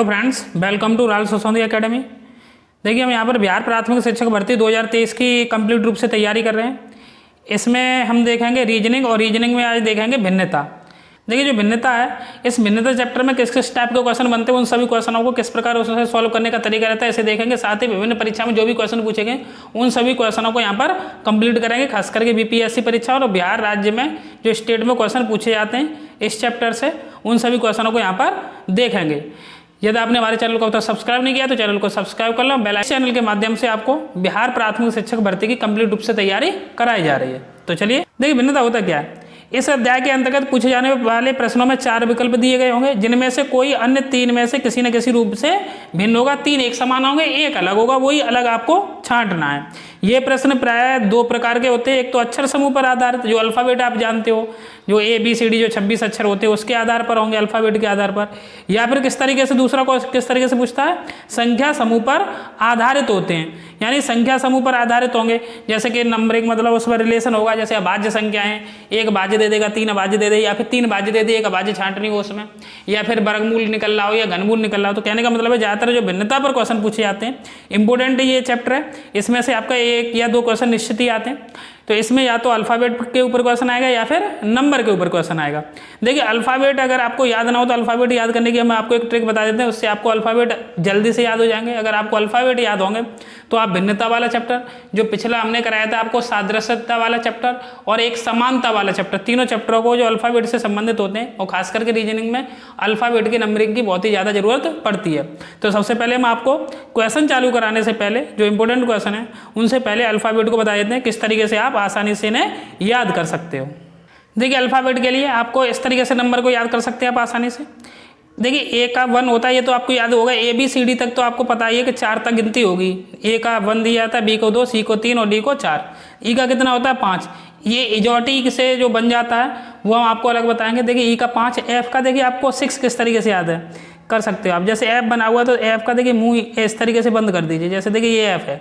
Hello friends, welcome to राल सोसौंदी academy. देखिए, हम यहाँ पर बिहार प्राथमिक शिक्षक भर्ती 2023 की कंप्लीट रूप से तैयारी कर रहे हैं। इसमें हम देखेंगे रीजनिंग, और रीजनिंग में आज देखेंगे भिन्नता। देखिए, जो भिन्नता है, इस भिन्नता चैप्टर में किस किस टाइप के क्वेश्चन बनते हैं, उन सभी क्वेश्चनों को किस प्रकार उससे सॉल्व करने का तरीका रहता है, इसे देखेंगे। साथ ही विभिन्न परीक्षा में जो भी क्वेश्चन पूछे गए उन सभी क्वेश्चनों को यहाँ पर कंप्लीट करेंगे। खास करके बीपीएससी परीक्षा और बिहार राज्य में जो स्टेट में क्वेश्चन पूछे जाते हैं इस चैप्टर से, उन सभी क्वेश्चनों को यहाँ पर देखेंगे। यदि आपने हमारे चैनल को अब तक सब्सक्राइब नहीं किया तो चैनल को सब्सक्राइब कर लो। बेल आइकन चैनल के माध्यम से आपको बिहार प्राथमिक शिक्षक भर्ती की कंप्लीट रूप से तैयारी कराई जा रही है। तो चलिए देखिए, भिन्नता होता क्या है। इस अध्याय के अंतर्गत पूछे जाने वाले प्रश्नों में 4 विकल्प दिए गए होंगे, जिनमें से कोई अन्य 3 में से किसी न किसी रूप से भिन्न होगा। 3 एक समान होंगे, एक अलग होगा, वही अलग आपको छांटना है। ये प्रश्न प्राय 2 प्रकार के होते हैं। एक तो अक्षर समूह पर आधारित, जो अल्फाबेट आप जानते हो, जो ABCD जो 26 अक्षर होते हैं उसके आधार पर होंगे, अल्फाबेट के आधार पर। या फिर किस तरीके से, दूसरा को किस तरीके से पूछता है, संख्या समूह पर आधारित होते हैं, यानी संख्या समूह पर आधारित होंगे। जैसे कि नंबरिंग, मतलब उसमें रिलेशन होगा। जैसे अभाज्य संख्या है, 1 भाज्य दे देगा, 3 अभाज्य दे दे, या फिर 3 भाज्य दे दे, 1 अभाज्य छांटनी हो उसमें, या फिर वर्गमूल निकल रहा हो या घनमूल निकल रहा हो। तो कहने का मतलब है, ज़्यादातर जो भिन्नता पर क्वेश्चन पूछे जाते हैं, इंपोर्टेंट ये चैप्टर है, इसमें से आपका 1 या 2 क्वेश्चन निश्चित ही आते हैं। तो इसमें या तो अल्फाबेट के ऊपर क्वेश्चन आएगा या फिर नंबर के ऊपर क्वेश्चन आएगा। देखिए, अल्फाबेट अगर आपको याद ना हो तो अल्फाबेट याद करने की हम आपको एक ट्रिक बता देते हैं, उससे आपको अल्फाबेट जल्दी से याद हो जाएंगे। अगर आपको अल्फाबेट याद होंगे तो आप भिन्नता वाला चैप्टर, जो पिछला हमने कराया था आपको सादृश्यता वाला चैप्टर और एक समानता वाला चैप्टर, तीनों चैप्टरों को जो अल्फाबेट से संबंधित होते हैं, और खास करके रीजनिंग में अल्फाबेट की नंबरिंग की बहुत ही ज़्यादा जरूरत पड़ती है। तो सबसे पहले हम आपको क्वेश्चन चालू कराने से पहले, जो इंपॉर्टेंट क्वेश्चन है उनसे पहले अल्फाबेट को बता देते हैं, किस तरीके से आप आसानी से इन्हें याद कर सकते हो। देखिए, अल्फाबेट के लिए आपको इस तरीके से नंबर को याद कर सकते हैं आप आसानी से। देखिए, A का 1 होता है, ये तो आपको याद होगा। ABCD तक तो आपको पता ही है कि 4 तक गिनती होगी। A का 1 दिया जाता है, B को 2, C को 3 और D को 4। E का कितना होता है, 5। ये इजोटी से जो बन जाता है वो हम आपको अलग बताएंगे। देखिए, E का 5। F का देखिए आपको 6 किस तरीके से याद है कर सकते हो आप। जैसे F बना हुआ तो F का देखिए मुँह इस तरीके से बंद कर दीजिए। जैसे देखिए ये F है,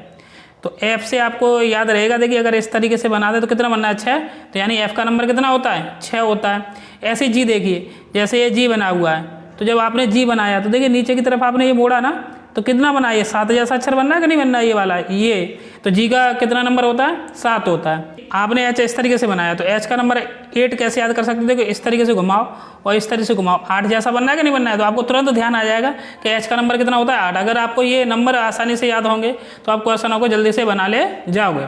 तो F से आपको याद रहेगा। देखिए, अगर इस तरीके से बना दे तो कितना बनना है, 6। तो यानी F का नंबर कितना होता है, 6 होता है। ऐसे G देखिए, जैसे ये G बना हुआ है, तो जब आपने G बनाया तो देखिए नीचे की तरफ आपने ये मोड़ा ना, तो कितना बना, ये 7 जैसा अक्षर बनना है कि नहीं बनना है, ये वाला ये। तो G का कितना नंबर होता है, 7 होता है। आपने H इस तरीके से बनाया तो H का नंबर 8 कैसे याद कर सकते हो। देखो, इस तरीके से घुमाओ और इस तरीके से घुमाओ, 8 जैसा बनना है कि नहीं बनना है। तो आपको तुरंत ध्यान आ जाएगा कि H का नंबर कितना होता है, 8। अगर आपको ये नंबर आसानी से याद होंगे तो आप क्वेश्चनों को जल्दी से बना ले जाओगे।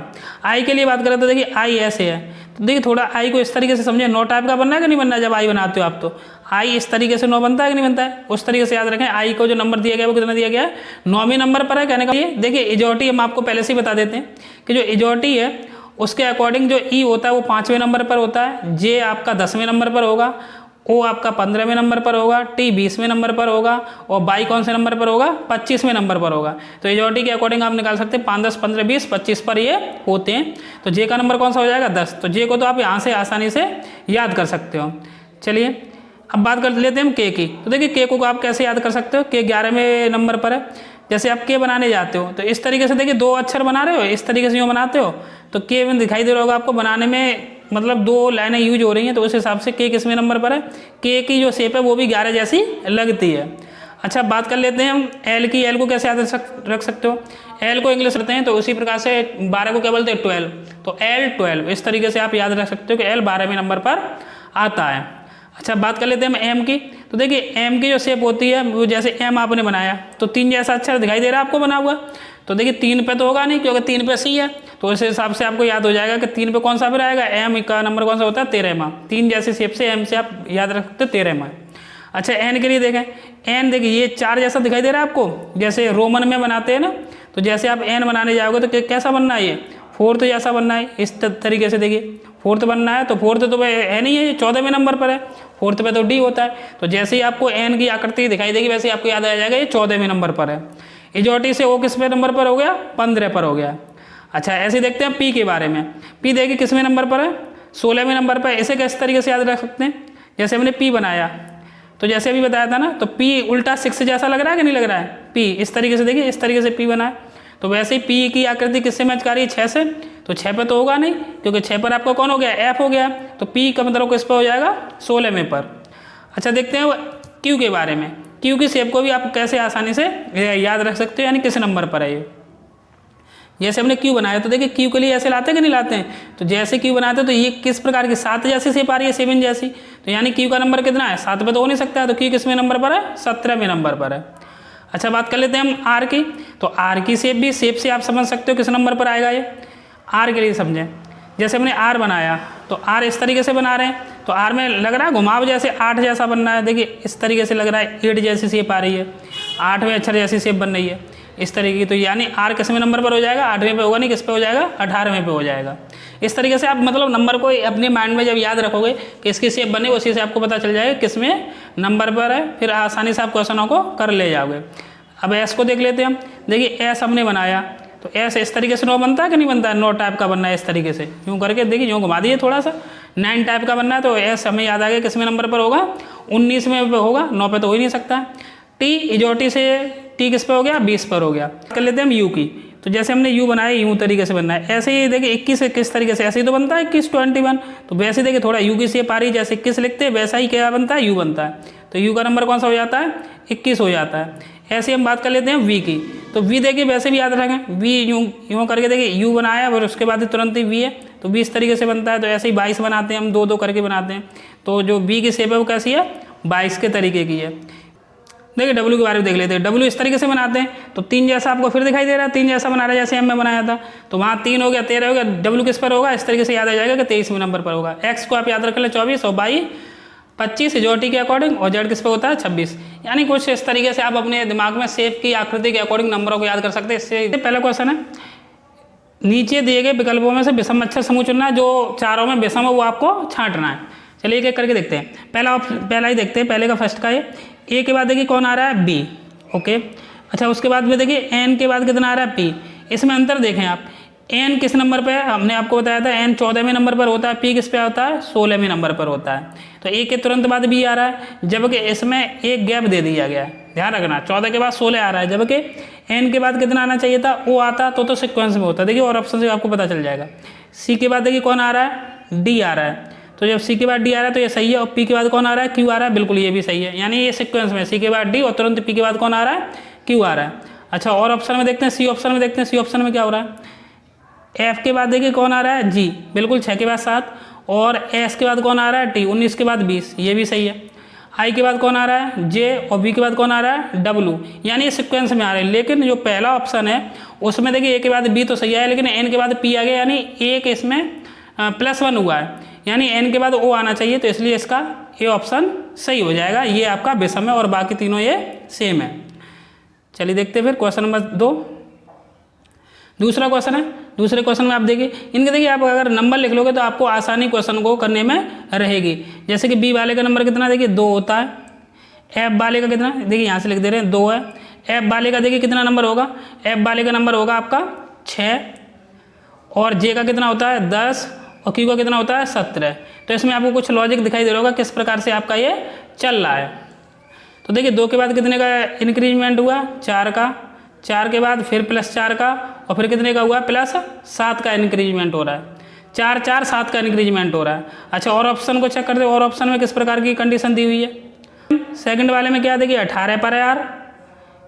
I के लिए बात करें तो देखिए I ऐसे है, तो देखिए थोड़ा I को इस तरीके से समझे, 9 टाइप का बनना है कि नहीं बनना है। जब I बनाते हो आप तो I इस तरीके से 9 बनता है कि नहीं बनता है, उस तरीके से याद रखें। I को जो नंबर दिया गया है वो कितना दिया गया है, 9वें नंबर पर है। कहने का ये देखिए, इजोटी हम आपको पहले से ही बता देते हैं कि जो इजोटी है उसके अकॉर्डिंग जो E होता है वो 5वें नंबर पर होता है, J आपका 10वें नंबर पर होगा, O आपका 15वें नंबर पर होगा, T 20वें नंबर पर होगा, और Y कौन से नंबर पर होगा, 25वें नंबर पर होगा। तो इजोटी के अकॉर्डिंग आप निकाल सकते हैं 5, 10, 15, 20, 25 पर ये होते हैं। तो J का नंबर कौन सा हो जाएगा, 10। तो J को तो आप यहाँ से आसानी से याद कर सकते हो। चलिए, अब बात कर लेते हैं हम K की। तो देखिए, K को आप कैसे याद कर सकते हो। K 11वें नंबर पर है। जैसे आप K बनाने जाते हो तो इस तरीके से देखिए 2 अक्षर बना रहे हो, इस तरीके से यूँ बनाते हो तो K में दिखाई दे रहा होगा आपको बनाने में, मतलब 2 लाइनें यूज हो रही हैं। तो उस हिसाब से K किसवें नंबर पर है, K की जो शेप है वो भी 11 जैसी लगती है। अच्छा, बात कर लेते हैं हम L की। L को कैसे याद रख सकते हो। L को इंग्लिश रखते हैं तो उसी प्रकार से 12 को क्या बोलते हैं, 12। तो L12 इस तरीके से आप याद रख सकते हो कि L 12वें नंबर पर आता है। अच्छा, बात कर लेते हैं हम M की। तो देखिए, M की जो शेप होती है वो, जैसे M आपने बनाया तो 3 जैसा अक्षर दिखाई दे रहा है आपको बना हुआ। तो देखिए 3 पे तो होगा नहीं, क्योंकि 3 पे C है। तो उस हिसाब से आपको याद हो जाएगा कि 3 पे कौन सा फिर आएगा, M का नंबर कौन सा होता है, 13वां। 3 जैसी शेप से M से आप याद रख सकते हो 13वां। अच्छा, N के लिए देखें। N देखिए, ये 4 जैसा दिखाई दे रहा है आपको, जैसे रोमन में बनाते हैं ना। तो जैसे आप N बनाने जाओगे तो कैसा बनना है, ये 4th जैसा बनना है। इस तरीके से देखिए 4th बनना है। तो 4th तो है नहीं है, ये 14वें नंबर पर है। 4th पे तो D होता है। तो जैसे ही आपको N की आकृति दिखाई देगी वैसे ही आपको याद आ जाएगा ये 14वें नंबर पर है। इजोटी से O किसवें नंबर पर हो गया, 15 पर हो गया। अच्छा, ऐसे देखते हैं P के बारे में। P देखिए किसवें नंबर पर है, 16वें नंबर पर। इसे किस तरीके से याद रख सकते हैं, जैसे हमने P बनाया तो जैसे अभी बताया था ना, तो P उल्टा 6 जैसा लग रहा है कि नहीं लग रहा है। P इस तरीके से देखिए, इस तरीके से P बना है। तो वैसे ही P की आकृति किससे मैच कर रही है, 6 से। तो 6 पे तो होगा नहीं, क्योंकि 6 पर आपका कौन हो गया, F हो गया। तो P का मतलब किस पर हो जाएगा, 16वें पर। अच्छा, देखते हैं Q के बारे में। क्यू की शेप को भी आप कैसे आसानी से याद रख सकते हो, यानी किस नंबर पर है ये। जैसे हमने क्यू बनाया तो देखिए क्यू के लिए ऐसे लाते हैं कि नहीं लाते हैं, तो जैसे क्यू बनाते हैं तो ये किस प्रकार की 7 जैसी शेप आ रही है, 7 जैसी, तो यानी क्यू का नंबर कितना है 7 पे तो हो नहीं सकता है, तो क्यू किसमें नंबर पर है 17वें नंबर पर है। अच्छा बात कर लेते हैं हम आर की, तो आर की शेप भी शेप से आप समझ सकते हो किस नंबर पर आएगा ये। आर के लिए समझें, जैसे हमने आर बनाया तो आर इस तरीके से बना रहे हैं, तो आर में लग रहा है घुमाव जैसे 8 जैसा बन रहा है, देखिए इस तरीके से लग रहा है 8 जैसी शेप आ रही है, 8वें अक्षर जैसी शेप बन रही है इस तरीके की, तो यानी आर किसवें नंबर पर हो जाएगा 8वें पे होगा नहीं, किस पे हो जाएगा 18वें पे हो जाएगा। इस तरीके से आप मतलब नंबर को अपने माइंड में जब याद रखोगे कि इसकी शेप बने, उसी से आपको पता चल जाएगा किसमें नंबर पर है, फिर आसानी से आप क्वेश्चनों को कर ले जाओगे। अब एस को देख लेते हैं हम, देखिए एस हमने बनाया तो एस इस तरीके से 9 बनता है कि नहीं बनता है, 9 टाइप का बनना है इस तरीके से, यूँ करके देखिए यूँ घुमा दीजिए थोड़ा सा, 9 टाइप का बनना है, तो एस हमें याद आ गया किसमें नंबर पर होगा 19वें पे होगा, 9 पे तो हो ही नहीं सकता। टी इजोटी से टी किस पे हो गया 20 पर हो गया। कर लेते हैं हम यू की, तो जैसे हमने यू बनाया यूँ तरीके से बनना है, ऐसे ही देखिए 21 किस तरीके से, ऐसे ही तो बनता है 21 21, तो वैसे देखिए थोड़ा यू की शेप आ रही है, जैसे 21 लिखते हैं वैसा ही क्या बनता है यू बनता है, तो यू का नंबर कौन सा हो जाता है 21 हो जाता है। ऐसे हम बात कर लेते हैं वी की, तो वी देखिए वैसे भी याद रखें, वी यूँ करके देखिए यू बनाया और उसके बाद तुरंत ही वी है, तो 20 तरीके से बनता है, तो ऐसे ही 22 बनाते हैं हम, 2 2 करके बनाते हैं, तो जो वी की शेप है वो कैसी है 22 के तरीके की है। देखिए डब्ल्यू के बारे में देख लेते हैं, डब्ल्यू इस तरीके से बनाते हैं, तो 3 जैसा आपको फिर दिखाई दे रहा है, 3 जैसा बना रहा है जैसे एम में बनाया था, तो वहाँ 3 हो गया 13 हो गया, डब्ल्यू किस पर होगा इस तरीके से याद आ जाएगा कि 23वें नंबर पर होगा। एक्स को आप याद रख लें 24 और 25 इजोटी के अकॉर्डिंग, और जेड किस पे होता है 26, यानी कुछ इस तरीके से आप अपने दिमाग में शेप की आकृति के अकॉर्डिंग नंबरों को याद कर सकते हैं। इससे पहला क्वेश्चन है, नीचे दिए गए विकल्पों में से विषम अक्षर समूह चुनना है, जो चारों में विषम है वो आपको छांटना है। चलिए एक एक करके देखते हैं, पहला ही देखते हैं, पहले का फर्स्ट का ये ए के बाद देखिए कौन आ रहा है बी, ओके। अच्छा उसके बाद में देखिए एन के बाद कितना आ रहा है पी, इसमें अंतर देखें आप, एन किस नंबर पे है, हमने आपको बताया था एन 14वें नंबर पर होता है, पी किस पे होता है 16वें नंबर पर होता है, तो ए के तुरंत बाद बी आ रहा है, जबकि इसमें एक गैप दे दिया गया है, ध्यान रखना 14 के बाद 16 आ रहा है, जबकि एन के बाद कितना आना चाहिए था ओ आता तो सिक्वेंस में होता, देखिए और ऑप्शन से आपको पता चल जाएगा। सी के बाद देखिए कौन आ रहा है डी आ रहा है, तो जब सी के बाद डी आ रहा है तो ये सही है, और पी के बाद कौन आ रहा है क्यू आ रहा है, बिल्कुल ये भी सही है, यानी ये सिक्वेंस में सी के बाद डी और तुरंत पी के बाद कौन आ रहा है क्यू आ रहा है। अच्छा और ऑप्शन में देखते हैं, सी ऑप्शन में देखते हैं, सी ऑप्शन में क्या हो रहा है, एफ के बाद देखिए कौन आ रहा है जी, बिल्कुल 6 के बाद 7, और एस के बाद कौन आ रहा है टी, 19 के बाद 20, ये भी सही है। आई के बाद कौन आ रहा है जे, और बी के बाद कौन आ रहा है डब्लू, यानी ये सिक्वेंस में आ रहे हैं, लेकिन जो पहला ऑप्शन है उसमें देखिए ए के बाद बी तो सही है, लेकिन एन के बाद पी आ गया, यानी एक इसमें +1 हुआ है, यानी एन के बाद ओ आना चाहिए, तो इसलिए इसका ए ऑप्शन सही हो जाएगा, ये आपका विषम है और बाकी तीनों ये सेम है। चलिए देखते हैं फिर क्वेश्चन नंबर 2, दूसरा क्वेश्चन है। दूसरे क्वेश्चन में आप देखिए इनके, देखिए आप अगर नंबर लिख लोगे तो आपको आसानी क्वेश्चन को करने में रहेगी। जैसे कि बी वाले का नंबर कितना देखिए 2 होता है, एफ वाले का कितना देखिए यहाँ से लिख दे रहे हैं 2 है, एफ वाले का देखिए कितना नंबर होगा, एफ वाले का नंबर होगा आपका 6, और जे का कितना होता है 10, और क्यू का कितना होता है 17। तो इसमें आपको कुछ लॉजिक दिखाई दे रहा होगा किस प्रकार से आपका ये चल रहा है। तो देखिए 2 के बाद कितने का इंक्रीजमेंट हुआ 4 का, 4 के बाद फिर +4 का, और फिर कितने का हुआ +7 का इंक्रीजमेंट हो रहा है, 4 4 7 का इंक्रीजमेंट हो रहा है। अच्छा और ऑप्शन को चेक करते हैं, और ऑप्शन में किस प्रकार की कंडीशन दी हुई है। सेकंड वाले में क्या देखिए 18 पर है यार,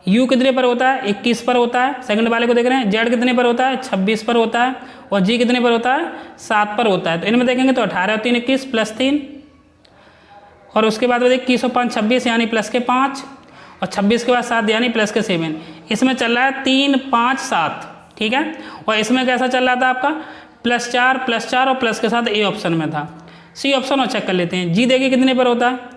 यू कितने पर होता है 21 पर होता है, सेकंड वाले को देख रहे हैं, जेड कितने पर होता है 26 पर होता है, और जी कितने पर होता है 7 पर होता है। तो इनमें देखेंगे तो 18 और 3 21 +3, और उसके बाद देखिए 21 और 5 26 यानी +5, और 26 के बाद 7 यानी +7। इसमें चल रहा है 3 5 7, ठीक है। और इसमें कैसा चल रहा था आपका +4 और प्लस के साथ ए ऑप्शन में था। सी ऑप्शन और चेक कर लेते हैं, जी देखिए कितने पर होता है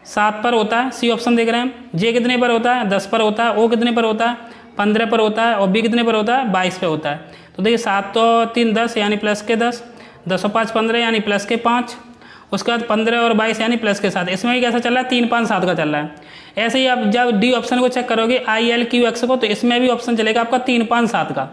7 पर होता है, सी ऑप्शन देख रहे हैं। जे कितने पर होता है 10 पर होता है, ओ कितने पर होता है 15 पर होता है, और बी कितने पर होता है 22 पे होता है। तो देखिए 7 तो 3 10 यानी +10, 10 और 5 15 यानी +5, उसके बाद 15 और 22 यानी +7। इसमें भी कैसा चल रहा है 3 5 7 का चल रहा है। ऐसे ही आप जब डी ऑप्शन को चेक करोगे ILQX को, तो इसमें भी ऑप्शन चलेगा आपका 3 5 7 का,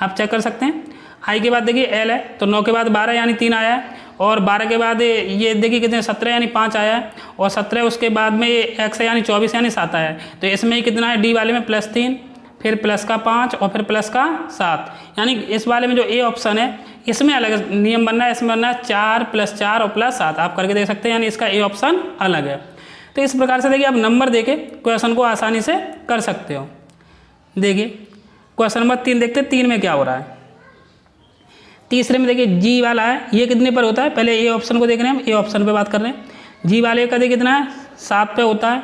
आप चेक कर सकते हैं। आई के बाद देखिए एल है, तो 9 के बाद 12 यानी 3 आया है, और 12 के बाद ये देखिए कितने 17 यानी 5 आया है, और 17 उसके बाद में एक्स है यानी 24 यानी 7 आया है। तो इसमें कितना है डी वाले में +3, फिर +5 और फिर +7, यानी इस वाले में जो ए ऑप्शन है इसमें अलग नियम बनना है, इसमें बनना है 4 +4 और +7, आप करके देख सकते हैं, यानी इसका ए ऑप्शन अलग है। तो इस प्रकार से देखिए आप नंबर देके क्वेश्चन को आसानी से कर सकते हो। देखिए क्वेश्चन नंबर 3 देखते हैं 3 में क्या हो रहा है। तीसरे में देखिए जी वाला है, ये कितने पर होता है, पहले ए ऑप्शन को देख रहे हैं, हम ए ऑप्शन पे बात कर रहे हैं। जी वाले का देखिए कितना है 7 पे होता है।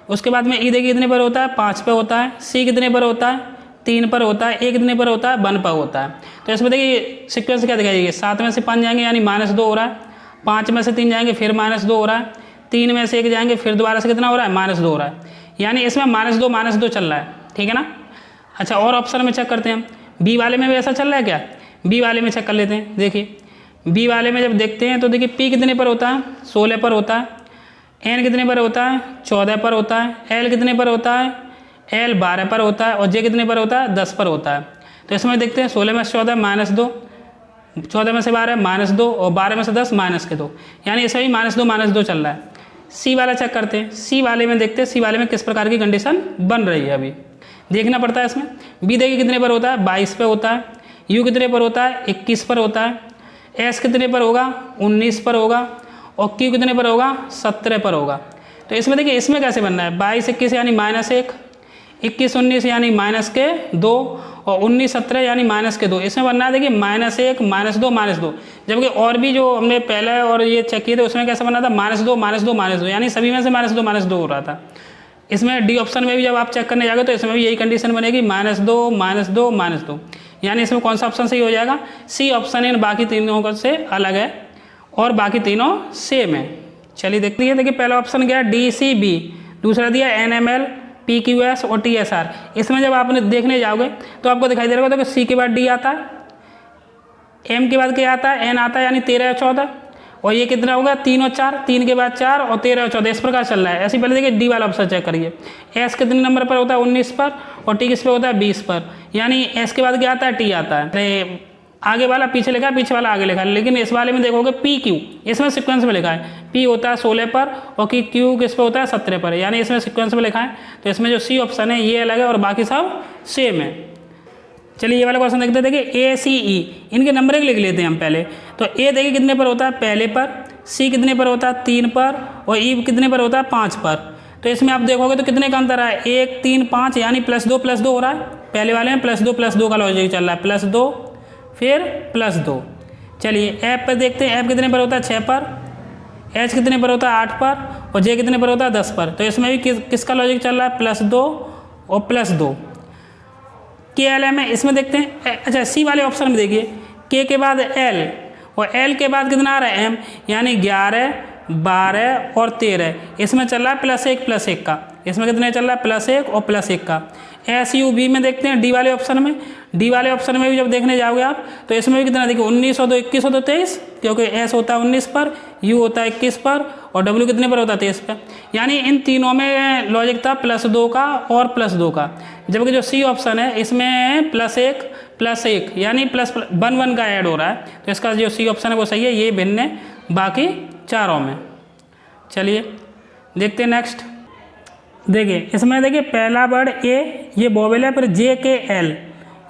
उसके बाद में ई देखिए कितने पर होता है 5 पे होता है। सी कितने पर होता है 3 पर होता है। ए कितने पर होता है 1 पर होता है। तो इसमें देखिए सीक्वेंस क्या दिखाइए, 7 में से 5 जाएंगे यानी -2 हो रहा है, 5 में से 3 जाएंगे फिर -2 हो रहा है, 3 में से 1 जाएंगे फिर दोबारा से कितना हो रहा है -2 हो रहा है, यानी इसमें -2 चल रहा है, ठीक है ना। अच्छा और ऑप्शन में चेक करते हैं हम, बी वाले में भी ऐसा चल रहा है क्या, बी वाले में चेक कर लेते हैं। देखिए बी वाले में जब देखते हैं तो देखिए पी कितने पर होता है 16 पर होता है, एन कितने पर होता है 14 पर होता है, एल कितने पर होता है एल 12 पर होता है, और जे कितने पर होता है 10 पर होता है। तो इसमें देखते हैं 16 में से 14 -2, 14 में से 12 -2 और 12 में से 10 -2, यानी इसमें भी -2 चल रहा है। सी वाला चेक करते हैं, सी वाले में देखते हैं सी वाले में किस प्रकार की कंडीशन बन रही है, अभी देखना पड़ता है इसमें। बी देखिए कितने पर होता है 22 पे होता है, यू कितने पर होता है 21 पर होता है, एस कितने पर होगा 19 पर होगा, और क्यू कितने पर होगा 17 पर होगा। तो इसमें देखिए इसमें कैसे बनना है 22 21 यानी -1, 21 19 यानी -2 और 19 17 यानी -2, इसमें बनना है देखिए -1 -2 जबकि और भी जो हमने पहले और ये चेक किए थे उसमें कैसा बना था -2 यानी सभी में से -2 हो रहा था। इसमें डी ऑप्शन में भी जब आप चेक करने जाओगे तो इसमें भी यही कंडीशन बनेगी -2 यानी इसमें कौन सा ऑप्शन सही हो जाएगा, सी ऑप्शन इन बाकी तीनों से अलग है और बाकी तीनों सेम है। चलिए देखते हैं, देखिए पहला ऑप्शन क्या है DCB, दूसरा दिया NML, PQS और TSR। इसमें जब आपने देखने जाओगे तो आपको दिखाई दे रहा होगा तो सी के बाद डी आता है, एम के बाद क्या आता है एन आता है यानी 13 और 14, और ये कितना होगा 3 और 4, 3 के बाद 4 और 13 और 14 इस प्रकार चल रहा है। ऐसे पहले देखिए डी वाला ऑप्शन चेक करिए, एस कितने नंबर पर होता है 19 पर, और टी किस पे होता है 20 पर, यानी एस के बाद क्या आता है टी आता है। अरे आगे वाला पीछे लिखा है पीछे वाला आगे लिखा है, लेकिन इस वाले में देखोगे पी क्यू, इसमें सीक्वेंस में लिखा है पी होता है 16 पर और कि क्यू किस पे होता है 17 पर, यानी इसमें सीक्वेंस में लिखा है। तो इसमें जो सी ऑप्शन है ये अलग है और बाकी सब सेम है। चलिए ये वाला क्वेश्चन देखते हैं, देखिए ACE इनके नंबर लिख लेते हैं हम पहले। तो ए देखिए कितने पर होता है पहले पर, सी कितने पर होता है 3 पर, और ई कितने पर होता है 5 पर। तो इसमें आप देखोगे तो कितने का अंतर है 1 3 5 यानी +2 हो रहा है। पहले वाले में +2 का लॉजिक चल रहा है, +2 फिर +2। चलिए ऐप पर देखते हैं, ऐप कितने पर होता है 6 पर, एच कितने पर होता है 8 पर, और जे कितने पर होता है 10 पर। तो इसमें भी किसका लॉजिक चल रहा है +2 और +2। KLM है, इसमें देखते हैं, अच्छा सी वाले ऑप्शन में देखिए के के बाद L और L के बाद कितना आ रहा है M, यानी 11 12 और 13, इसमें चल रहा है +1 का, इसमें कितने चल रहा है +1 और +1 का। SUV में देखते हैं डी वाले ऑप्शन में, डी वाले ऑप्शन में भी जब देखने जाओगे आप तो इसमें भी कितना देखिए 19 और 2 21 और 2 23, क्योंकि S होता है 19 पर, U होता है 21 पर और W कितने पर होता है 23 पर। यानी इन तीनों में लॉजिक था +2 का और +2 का, जबकि जो सी ऑप्शन है इसमें +1 यानी +1 का ऐड हो रहा है। तो इसका जो सी ऑप्शन है वो सही है, ये भिन्न है बाकी चारों में। चलिए देखते हैं नेक्स्ट। देखिए इसमें देखिए पहला वर्ड ए ये वोवेल है, फिर JKL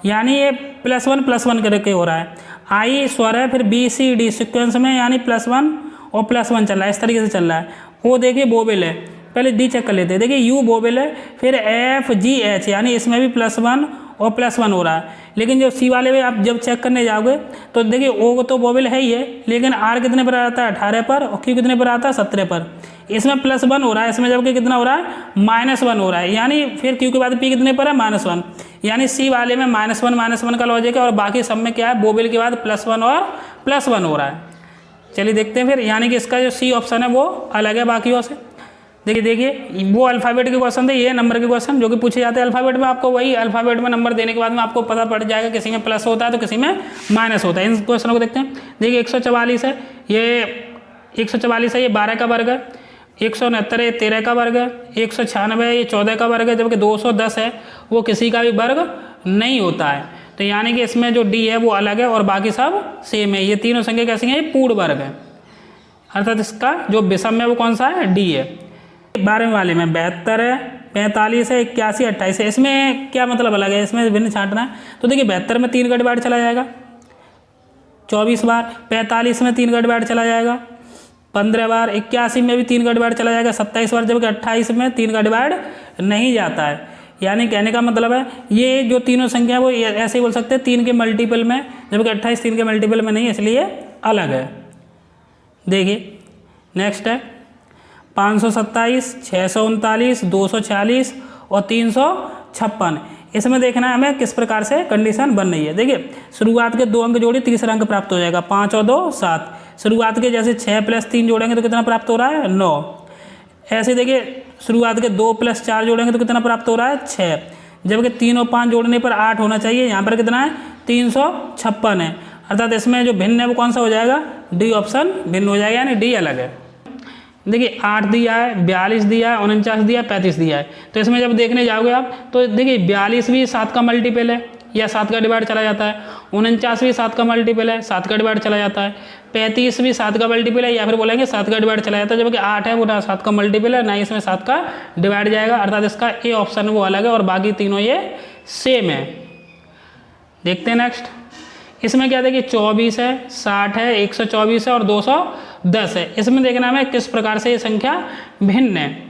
यानी ये +1 करके हो रहा है। आई स्वर है, फिर BCD सीक्वेंस में यानी +1 और +1 चल रहा है, इस तरीके से चल रहा है। वो देखिए वोवेल है, पहले डी चेक कर लेते हैं। देखिए यू वोवेल है, फिर FGH यानी इसमें भी +1 और +1 हो रहा है। लेकिन जो सी वाले में आप जब चेक करने जाओगे तो देखिए ओ तो वोवेल है ही है, लेकिन आर कितने पर आता है 18 पर, और क्यू कितने पर आता है 17 पर। इसमें +1 हो रहा है, इसमें जबकि कितना हो रहा है -1 हो रहा है, यानी फिर क्यू के बाद पी कितने पर है -1, यानी सी वाले में -1 का लॉजिक है और बाकी सब में क्या है वोवेल के बाद +1 और +1 हो रहा है। चलिए देखते हैं फिर, यानी कि इसका जो सी ऑप्शन है वो अलग है बाकियों से। देखिए वो अल्फ़ाबेट के क्वेश्चन थे, ये नंबर के क्वेश्चन जो कि पूछे जाते हैं अल्फ़ाबेट में, आपको वही अल्फ़ाबेट में नंबर देने के बाद में आपको पता पड़ जाएगा किसी में प्लस होता है तो किसी में माइनस होता है। इन क्वेश्चनों को देखते हैं। देखिए 144 है, ये 144 है, ये 12 का वर्ग है। 169 ये 13 का वर्ग है। 196 ये 14 का वर्ग है, जबकि 210 है वो किसी का भी वर्ग नहीं होता है। तो यानी कि इसमें जो डी है वो अलग है और बाकी सब सेम है। ये तीनों संख्या कैसी हैं, ये पूर्ण वर्ग है, अर्थात इसका जो विषम है वो कौन सा है, डी है। 12वें वाले में 72 है, 45 है, 81 28 है। इसमें क्या मतलब अलग है, इसमें भिन्न छांटना है। तो देखिए 72 में 3 का डिवाइड चला जाएगा 24 बार, 45 में 3 का डिवाइड चला जाएगा 15 बार, 81 में भी 3 का डिवाइड चला जाएगा 27 बार, जबकि 28 में 3 का डिवाइड नहीं जाता है। यानी कहने का मतलब है ये जो तीनों संख्या है वो ऐसे ही बोल सकते हैं 3 के मल्टीपल में, जबकि 28 3 के मल्टीपल में नहीं है, इसलिए अलग है। देखिए नेक्स्ट है 527, 639, 240 और 356। इसमें देखना है हमें किस प्रकार से कंडीशन बन रही है। देखिए शुरुआत के 2 अंक जोड़े तीसरा अंक प्राप्त हो जाएगा, 5 और 2 7। शुरुआत के जैसे 6 + 3 जोड़ेंगे तो कितना प्राप्त हो रहा है 9। ऐसे देखिए शुरुआत के 2 + 4 जोड़ेंगे तो कितना प्राप्त हो रहा है 6, जबकि 3 और 5 जोड़ने पर 8 होना चाहिए, यहाँ पर कितना है 356 है। अर्थात इसमें जो भिन्न है वो कौन सा हो जाएगा, डी ऑप्शन भिन्न हो जाएगा, यानी डी अलग है। देखिए 8 दिया है, 42 दिया है, 49 दिया है, 35 दिया है। तो इसमें जब देखने जाओगे आप तो देखिए 42 भी 7 का मल्टीपल है या 7 का डिवाइड चला जाता है, 49 भी 7 का मल्टीपल है 7 का डिवाइड चला जाता है, 35 भी 7 का मल्टीपल है या फिर बोलेंगे 7 का डिवाइड चला जाता है, जबकि 8 है वो ना 7 का मल्टीपल है ना ही इसमें 7 का डिवाइड जाएगा। अर्थात इसका ए ऑप्शन वो अलग है और बाकी तीनों ये सेम है। देखते हैं नेक्स्ट, इसमें क्या देखिए 24 है, 60 है, 124 है और 210 है। इसमें देखना हमें किस प्रकार से ये संख्या भिन्न है।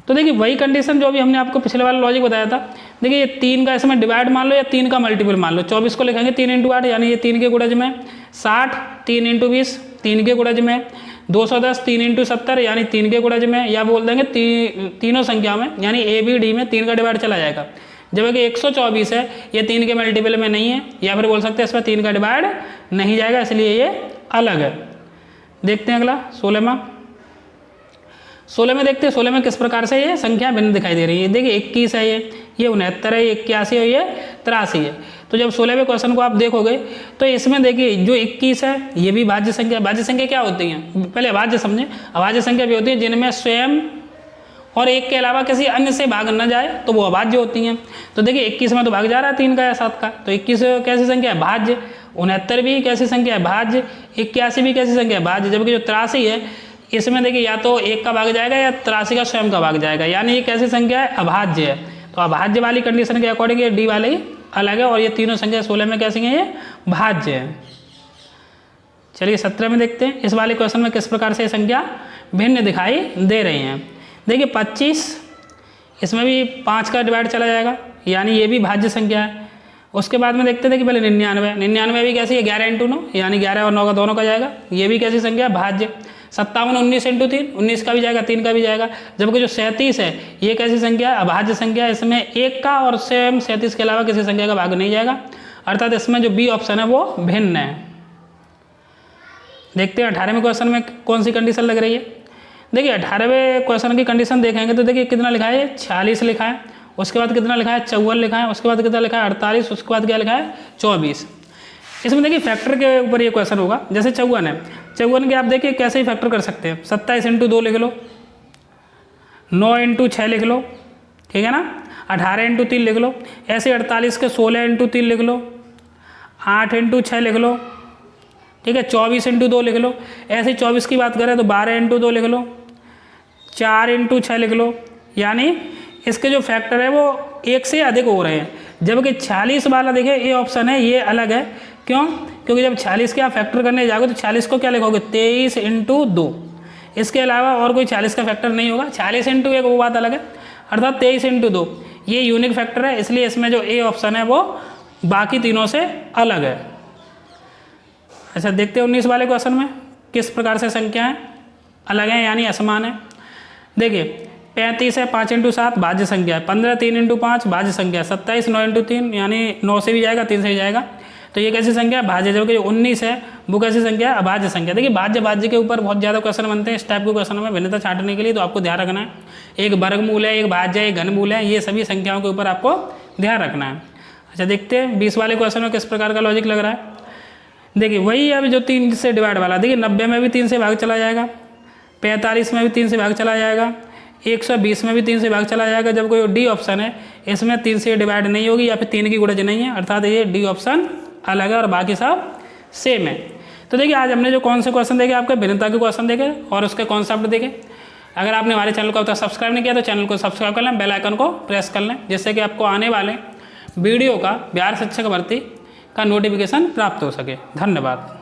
तो देखिए वही कंडीशन जो भी हमने आपको पिछले वाला लॉजिक बताया था। देखिए ये 3 का इसमें डिवाइड मान लो या 3 का मल्टीपल मान लो। 24 को लिखेंगे 3 × 8 यानी ये 3 के गुणज में, 60 3 × 20 3 के गुणज में, 210 3 × 70 यानी 3 के गुणज में, या बोल देंगे तीनों संख्या में यानी ए बी डी में 3 का डिवाइड चला जाएगा। जबकि 124 है ये 3 के मल्टीपल में नहीं है, या फिर बोल सकते हैं इसमें 3 का डिवाइड नहीं जाएगा, इसलिए ये अलग है। देखते हैं अगला 16 में देखते हैं 16 में किस प्रकार से ये संख्या भिन्न दिखाई दे रही है। देखिए 21 है, ये 69 है, 81 है, ये 83 है। तो जब 16वें क्वेश्चन को आप देखोगे तो इसमें देखिए जो 21 है ये भी भाज्य संख्या। भाज्य संख्या क्या होती हैं, पहले अभाज्य समझें। अभाज्य संख्या भी होती है जिनमें स्वयं और एक के अलावा किसी अन्य से भाग न जाए तो वो अभाज्य होती हैं। तो देखिए 21 में तो भाग जा रहा है 3 का या 7 का, तो 21 कैसी संख्या है, भाज्य। 69 भी कैसी संख्या है, भाज्य। 81 भी कैसी संख्या है, भाज्य। जबकि जो 83 है इसमें देखिए या तो 1 का भाग जाएगा या 83 का स्वयं का भाग जाएगा, यानी ये कैसी संख्या है, अभाज्य है। तो अभाज्य वाली कंडीशन के अकॉर्डिंग ये डी वाले ही अलग है और ये तीनों संख्या 16 में कैसी हैं, ये भाज्य है। चलिए 17 में देखते हैं इस वाले क्वेश्चन में किस प्रकार से संख्या भिन्न दिखाई दे रही हैं। देखिए 25, इसमें भी 5 का डिवाइड चला जाएगा, यानी ये भी भाज्य संख्या है। उसके बाद में देखते थे कि पहले 99 भी कैसी है, 11 × 9 यानी 11 और 9 का दोनों का जाएगा, ये भी कैसी संख्या भाज्य। 57 19 × 3 19 का भी जाएगा, 3 का भी जाएगा। जबकि जो 37 है ये कैसी संख्या है, अभाज्य संख्या है। इसमें 1 का और स्वयं 37 के अलावा किसी संख्या का भाग नहीं जाएगा, अर्थात इसमें जो बी ऑप्शन है वो भिन्न है। देखते हैं 18वें क्वेश्चन में कौन सी कंडीशन लग रही है। देखिए 18वें क्वेश्चन की कंडीशन देखेंगे तो देखिए कितना लिखा है, 46 लिखा है। उसके बाद कितना लिखा है, 54 लिखा है। उसके बाद कितना लिखा है, 48। उसके बाद क्या लिखा है, 24। इसमें देखिए फैक्टर के ऊपर ये क्वेश्चन होगा। जैसे 54 है, 54 के आप देखिए कैसे ही फैक्टर कर सकते हैं। 27 × 2 लिख लो, 9 × 6 लिख लो, ठीक है ना। 18 × 3 लिख लो। ऐसे 48 के 16 × 3 लिख लो, 8 × 6 लिख लो, ठीक है। 24 × 2 लिख लो। ऐसे 24 की बात करें तो 12 × 2 लिख लो, 4 × 6 लिख लो, यानी इसके जो फैक्टर है वो 1 से अधिक हो रहे हैं। जबकि 46 वाला देखिए ये ऑप्शन है, ये अलग है। क्यों, क्योंकि जब 46 के आप फैक्टर करने जाओगे तो 40 को क्या लिखोगे, 23 × 2। इसके अलावा और कोई 40 का फैक्टर नहीं होगा। 40 × 1 वो बात अलग है, अर्थात 23 × 2 ये यूनिक फैक्टर है, इसलिए इसमें जो ए ऑप्शन है वो बाकी तीनों से अलग है। अच्छा देखते हैं 19 वाले क्वेश्चन में किस प्रकार से संख्याएं अलग हैं यानी असमान है। देखिए 35 है, 5 × 7 भाज्य संख्या है। 15 3 × 5 भाज्य संख्या है। 27 9 × 3 यानी 9 से भी जाएगा, 3 से भी जाएगा, तो ये कैसी संख्या है, भाज्य। जबकि 19 है वो कैसी संख्या है, अभाज्य संख्या। देखिए भाज्य के ऊपर बहुत ज़्यादा क्वेश्चन बनते हैं इस टाइप के क्वेश्चन में भिन्नता छांटने के लिए, तो आपको ध्यान रखना है एक वर्गमूल है, एक भाज्य है, एक घनमूल है, ये सभी संख्याओं के ऊपर आपको ध्यान रखना है। अच्छा देखते हैं 20 वाले क्वेश्चन में किस प्रकार का लॉजिक लग रहा है। देखिए वही अब जो 3 से डिवाइड वाला, देखिए 90 में भी 3 से भाग चला जाएगा, 45 में भी 3 से भाग चला जाएगा, 120 में भी 3 से भाग चला जाएगा। जब कोई डी ऑप्शन है इसमें 3 से डिवाइड नहीं होगी या फिर 3 की गुणज नहीं है, अर्थात ये डी ऑप्शन अलग है और बाकी सब सेम है। तो देखिए आज हमने जो कौन से क्वेश्चन देखे, आपके भिन्नता के क्वेश्चन देखे और उसके कॉन्सेप्ट देखे। अगर आपने हमारे चैनल को अब तक सब्सक्राइब नहीं किया तो चैनल को सब्सक्राइब कर लें, बेल आइकन को प्रेस कर लें, जिससे कि आपको आने वाले वीडियो का बिहार शिक्षक भर्ती का नोटिफिकेशन प्राप्त हो सके। धन्यवाद।